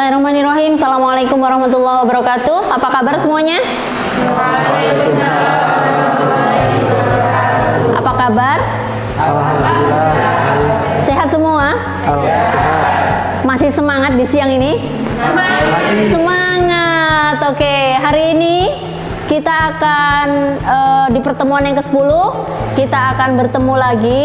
Bismillahirrahmanirrahim. Assalamualaikum warahmatullahi wabarakatuh. Apa kabar semuanya? Apa kabar? Alhamdulillah. Sehat semua? Sehat. Masih semangat di siang ini? Masih. Semangat. Oke, hari ini kita akan di pertemuan yang ke-10 kita akan bertemu lagi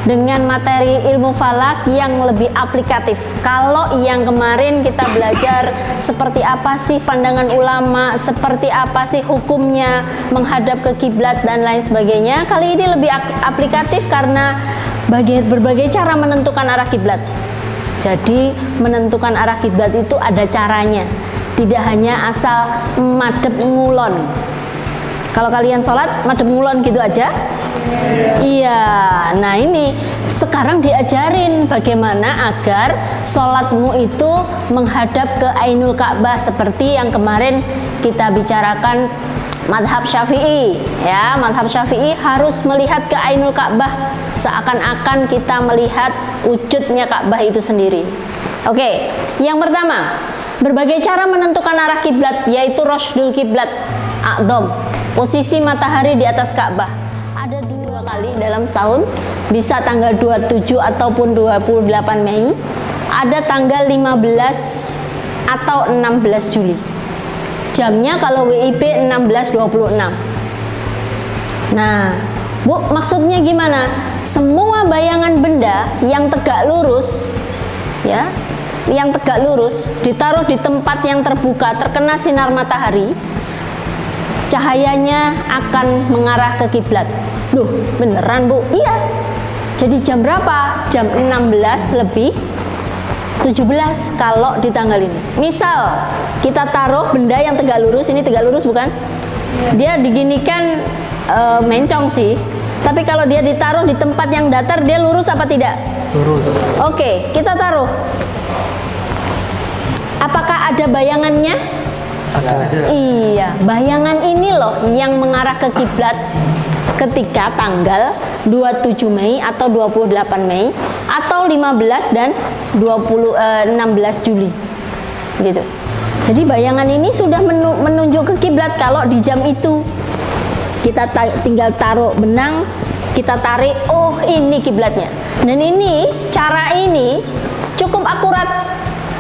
dengan materi ilmu falak yang lebih aplikatif. Kalau yang kemarin kita belajar seperti apa sih pandangan ulama, seperti apa sih hukumnya menghadap ke kiblat dan lain sebagainya, kali ini lebih aplikatif karena berbagai cara menentukan arah kiblat. Jadi menentukan arah kiblat itu ada caranya, tidak hanya asal madhep ngulon. Kalau kalian sholat madhep ngulon gitu aja? Iya, nah ini sekarang diajarin bagaimana agar sholatmu itu menghadap ke Ainul Ka'bah seperti yang kemarin kita bicarakan madhab Syafi'i. Ya, madhab Syafi'i harus melihat ke Ainul Ka'bah seakan-akan kita melihat wujudnya Ka'bah itu sendiri. Oke, yang pertama, berbagai cara menentukan arah kiblat yaitu Rashdul Kiblat A'dham, posisi matahari di atas Ka'bah. Ada 2 kali dalam setahun, bisa tanggal 27 ataupun 28 Mei, ada tanggal 15 atau 16 Juli. Jamnya kalau WIB 16.26. Nah, Bu, maksudnya gimana? Semua bayangan benda yang tegak lurus, ya, yang tegak lurus ditaruh di tempat yang terbuka, terkena sinar matahari, cahayanya akan mengarah ke kiblat. Loh, beneran Bu? Iya. Jadi jam berapa? Jam 16 lebih 17 kalau di tanggal ini. Misal kita taruh benda yang tegak lurus, ini tegak lurus bukan? Dia diginikan mencong sih. Tapi kalau dia ditaruh di tempat yang datar, dia lurus apa tidak? Lurus. Oke, kita taruh. Apakah ada bayangannya? Ada. Iya, bayangan ini loh yang mengarah ke kiblat ketika tanggal 27 Mei atau 28 Mei atau 15 dan 16 Juli. Gitu. Jadi bayangan ini sudah menunjuk ke kiblat kalau di jam itu. Kita tinggal taruh benang, kita tarik, oh ini kiblatnya. Dan ini, cara ini cukup akurat.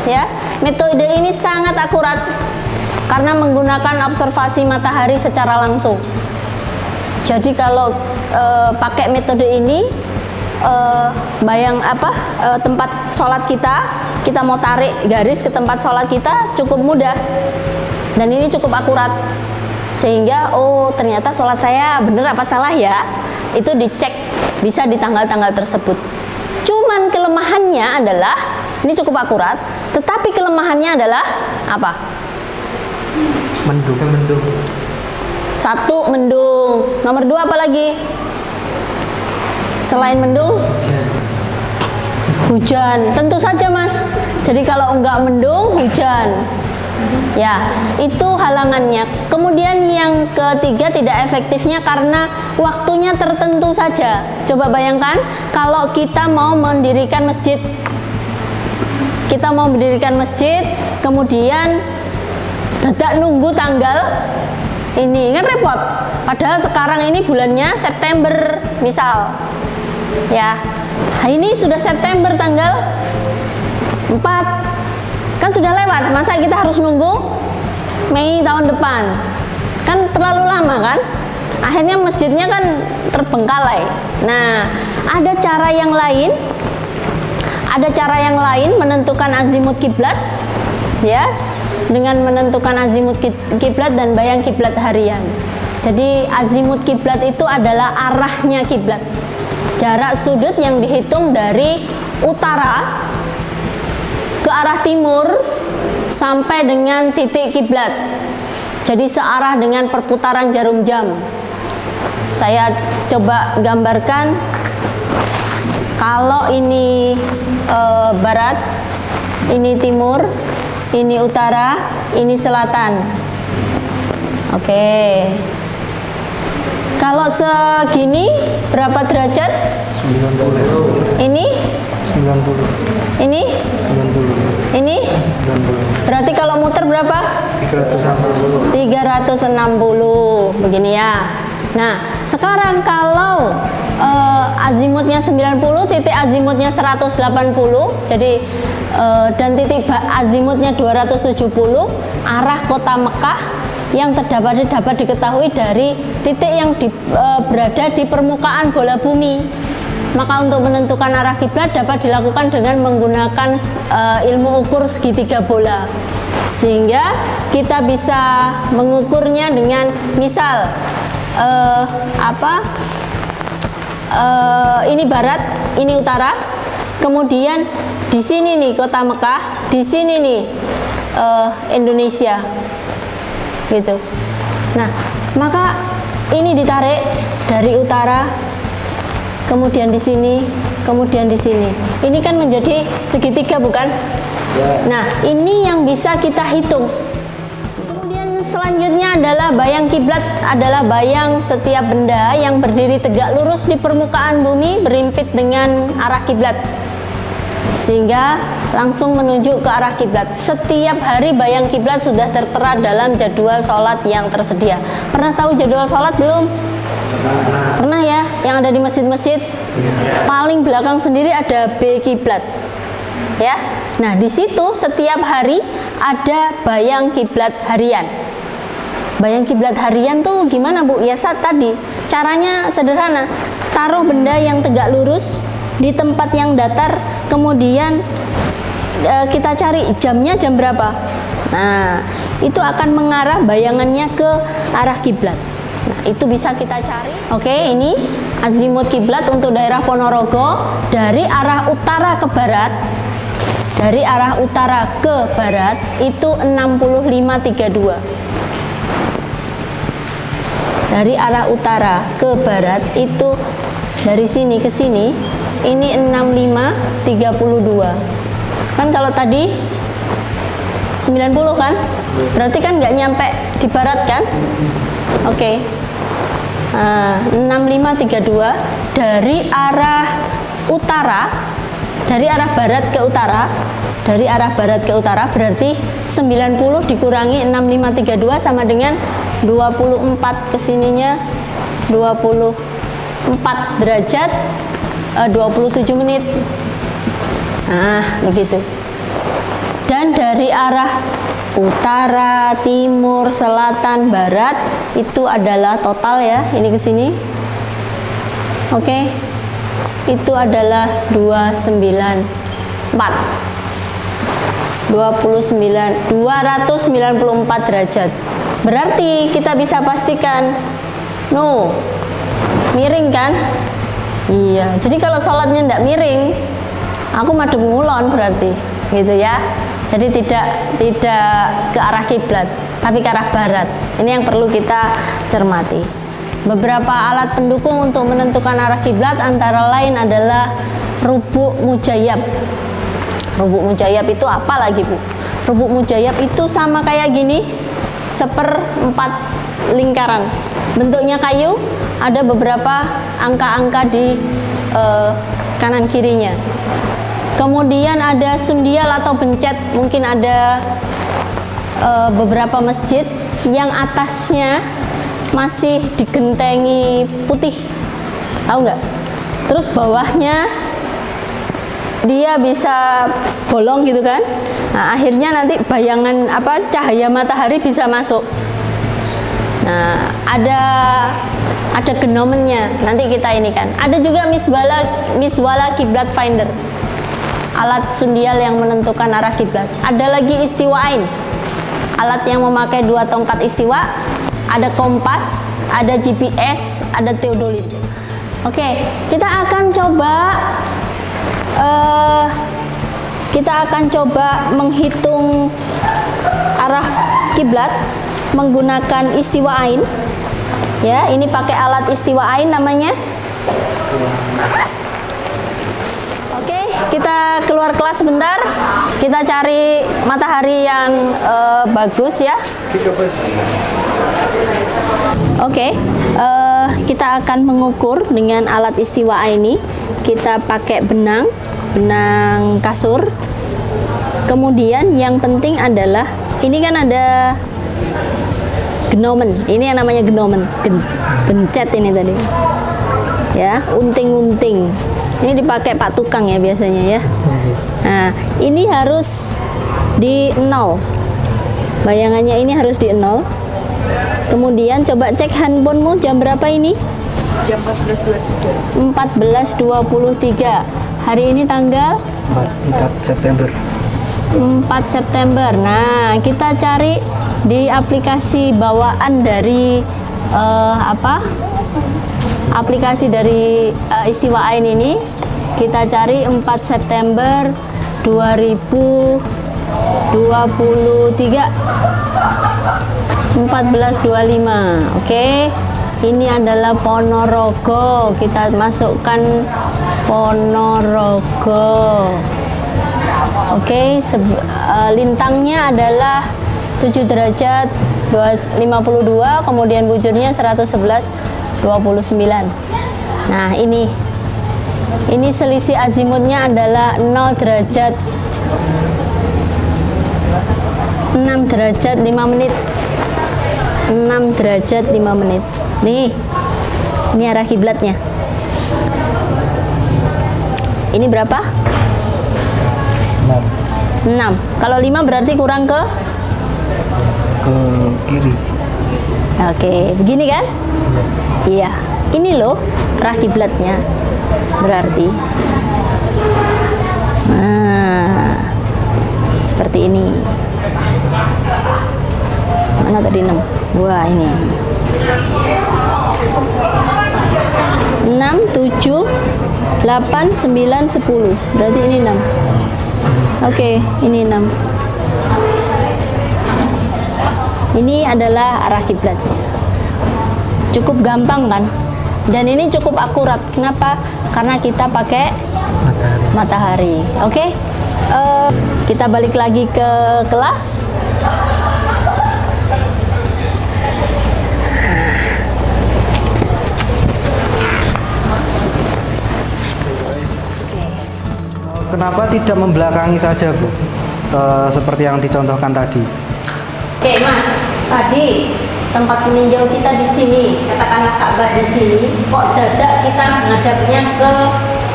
Ya, metode ini sangat akurat karena menggunakan observasi matahari secara langsung. Jadi kalau pakai metode ini, tempat sholat kita mau tarik garis ke tempat sholat kita cukup mudah, dan ini cukup akurat, sehingga oh ternyata sholat saya benar apa salah ya, itu dicek bisa di tanggal-tanggal tersebut. Cuman kelemahannya adalah ini cukup akurat, tetapi kelemahannya adalah apa? Mendung. Satu, mendung. Nomor 2 apa lagi? Selain mendung? Hujan. Tentu saja Mas. Jadi kalau enggak mendung, hujan. Ya, itu halangannya. Kemudian yang ketiga, tidak efektifnya karena waktunya tertentu saja. Coba bayangkan kalau kita mau mendirikan masjid. Kita mau mendirikan masjid, kemudian dadak nunggu tanggal ini, kan repot. Padahal sekarang ini bulannya September misal, ya, ini sudah September tanggal 4, kan sudah lewat. Masa kita harus nunggu Mei tahun depan? Kan terlalu lama kan? Akhirnya masjidnya kan terbengkalai. Nah, ada cara yang lain. Ada cara yang lain menentukan azimut kiblat, ya, dengan menentukan azimut kiblat dan bayang kiblat harian. Jadi azimut kiblat itu adalah arahnya kiblat. Jarak sudut yang dihitung dari utara ke arah timur sampai dengan titik kiblat. Jadi searah dengan perputaran jarum jam. Saya coba gambarkan. Kalau ini barat, ini timur, ini utara, ini selatan. Oke. Kalau segini berapa derajat? 90. Ini? 90. Ini? 90. Ini 90. berarti kalau muter berapa? 360. 360 begini ya. Nah, sekarang kalau azimutnya 90, titik azimutnya 180, jadi dan titik azimutnya 270, arah kota Mekah yang dapat diketahui dari titik yang berada di permukaan bola bumi. Maka untuk menentukan arah kiblat dapat dilakukan dengan menggunakan ilmu ukur segitiga bola. Sehingga kita bisa mengukurnya dengan misal ini barat, ini utara. Kemudian di sini nih kota Mekah, di sini nih Indonesia. Gitu. Nah, maka ini ditarik dari utara, kemudian di sini, kemudian di sini. Ini kan menjadi segitiga, bukan? Nah, ini yang bisa kita hitung. Kemudian selanjutnya adalah bayang kiblat, adalah bayang setiap benda yang berdiri tegak lurus di permukaan bumi berimpit dengan arah kiblat, sehingga langsung menuju ke arah kiblat. Setiap hari bayang kiblat sudah tertera dalam jadwal sholat yang tersedia. Pernah tahu jadwal sholat belum? Pernah ya, yang ada di masjid-masjid. Paling belakang sendiri ada B kiblat. Ya. Nah, di situ setiap hari ada bayang kiblat harian. Bayang kiblat harian tuh gimana, Bu? Ya saat tadi. Caranya sederhana. Taruh benda yang tegak lurus di tempat yang datar, kemudian kita cari jamnya jam berapa. Nah, itu akan mengarah bayangannya ke arah kiblat. Nah, itu bisa kita cari. Oke, ini azimut kiblat untuk daerah Ponorogo dari arah utara ke barat. Dari arah utara ke barat itu 6532. Dari arah utara ke barat itu dari sini ke sini ini 6532. Kan kalau tadi 90 kan? Berarti kan nggak nyampe di barat kan? Oke. 6532 dari arah utara, dari arah barat ke utara, dari arah barat ke utara berarti 90 dikurangi 6532 sama dengan 24 kesininya 24 derajat 27 menit. Nah, begitu. Dan dari arah utara, timur, selatan, barat itu adalah total ya, ini ke sini. Oke. Itu adalah 294 derajat. Berarti kita bisa pastikan miring kan? Iya. Jadi kalau sholatnya tidak miring, aku madhep ngulon berarti, gitu ya. Jadi tidak ke arah kiblat, tapi ke arah barat. Ini yang perlu kita cermati. Beberapa alat pendukung untuk menentukan arah kiblat antara lain adalah rubuk mujayyab. Rubuk mujayyab itu apa lagi, Bu? Rubuk mujayyab itu sama kayak gini, 1/4 lingkaran. Bentuknya kayu, ada beberapa angka-angka di kanan kirinya. Kemudian ada sundial atau bencet, mungkin ada beberapa masjid yang atasnya masih digentengi putih, tahu nggak? Terus bawahnya dia bisa bolong gitu kan? Nah, akhirnya nanti bayangan cahaya matahari bisa masuk. Nah, ada genomennya. Nanti kita ini kan. Ada juga miswala kiblat finder. Alat sundial yang menentukan arah kiblat. Ada lagi istiwa'ain. Alat yang memakai 2 tongkat istiwa. Ada kompas, ada GPS, ada teodolit. Oke, kita akan coba menghitung arah kiblat menggunakan istiwa'ain. Ya, ini pakai alat istiwa'ain namanya. Oke, kita keluar kelas sebentar. Kita cari matahari yang bagus ya. Oke, kita akan mengukur dengan alat istiwa ini. Kita pakai benang kasur. Kemudian yang penting adalah ini kan ada genomen. Ini yang namanya genomen. Gencet ini tadi. Ya, unting-unting. Ini dipakai Pak Tukang ya biasanya ya. Nah, ini harus di 0. Bayangannya ini harus di 0. Kemudian coba cek handphonemu jam berapa ini? Jam 14.23. 14.23. Hari ini tanggal 4 September. 4 September. Nah, kita cari di aplikasi bawaan dari aplikasi dari Istiwa Ain ini. Kita cari 4 September 2023 14.25. Oke. Ini adalah Ponorogo. Kita masukkan Ponorogo. Oke, lintangnya adalah 7 derajat 52, kemudian bujurnya 111,29. Nah, ini selisih azimutnya adalah 0 derajat 6 derajat 5 menit. 6 derajat 5 menit. Nih, ini arah kiblatnya. Ini berapa? 6 6. Kalau 5 berarti kurang ke kiri. Oke, begini kan? Iya. Ini loh arah kiblatnya. Berarti nah, seperti ini. Mana tadi 6? Wah, ini 6, 7, 8, 9, 10. Berarti ini 6. Oke, ini 6. Ini adalah arah kiblatnya. Cukup gampang kan? Dan ini cukup akurat. Kenapa? Karena kita pakai matahari. Oke? Kita balik lagi ke kelas. Kenapa tidak membelakangi saja, Bu? Seperti yang dicontohkan tadi. Oke, Mas. Tadi tempat meninjau kita di sini, katakanlah Ka'bah di sini, kok dadak kita menghadapnya ke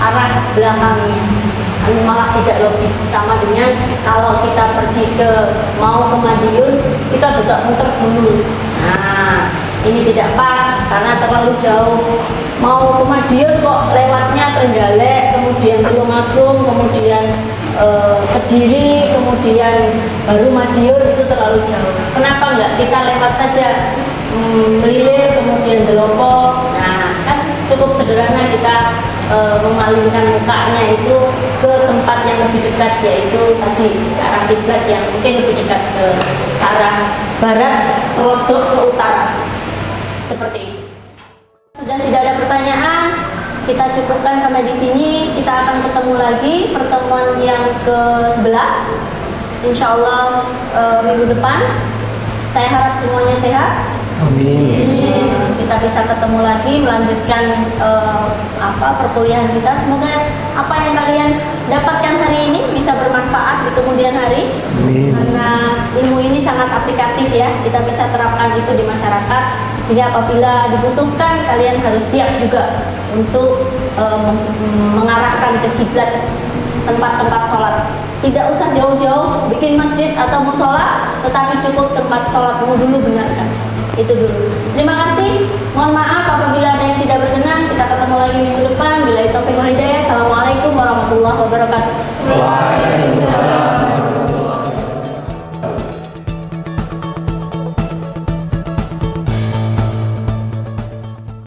arah belakangnya? Malah tidak logis, sama dengan kalau kita pergi mau ke Madiun, kita tidak muter dulu. Nah, ini tidak pas karena terlalu jauh. Mau ke Madiun kok lewatnya Trenggalek, kemudian Tulungagung, kemudian Kediri, kemudian baru Madiun, itu terlalu jauh. Kenapa enggak kita lewat saja Melile, kemudian Delopo? Nah, kan cukup sederhana kita memalingkan mukanya itu ke tempat yang lebih dekat, yaitu tadi ke arah kiblat yang mungkin lebih dekat ke arah barat, rodok ke utara, seperti itu. Sudah tidak ada pertanyaan, kita cukupkan sampai di sini. Kita akan ketemu lagi pertemuan yang ke-11 insya Allah minggu depan. Saya harap semuanya sehat. Amin. Kita bisa ketemu lagi melanjutkan perkuliahan kita. Semoga apa yang kalian dapatkan hari ini bisa bermanfaat di kemudian hari. Amin. Karena ilmu ini sangat aplikatif ya, kita bisa terapkan itu di masyarakat, sehingga apabila dibutuhkan kalian harus siap juga untuk mengarahkan ke kiblat tempat-tempat sholat. Tidak usah jauh-jauh bikin masjid atau musola, tetapi cukup tempat sholatmu dulu benarkan. Itu dulu. Terima kasih. Mohon maaf apabila ada yang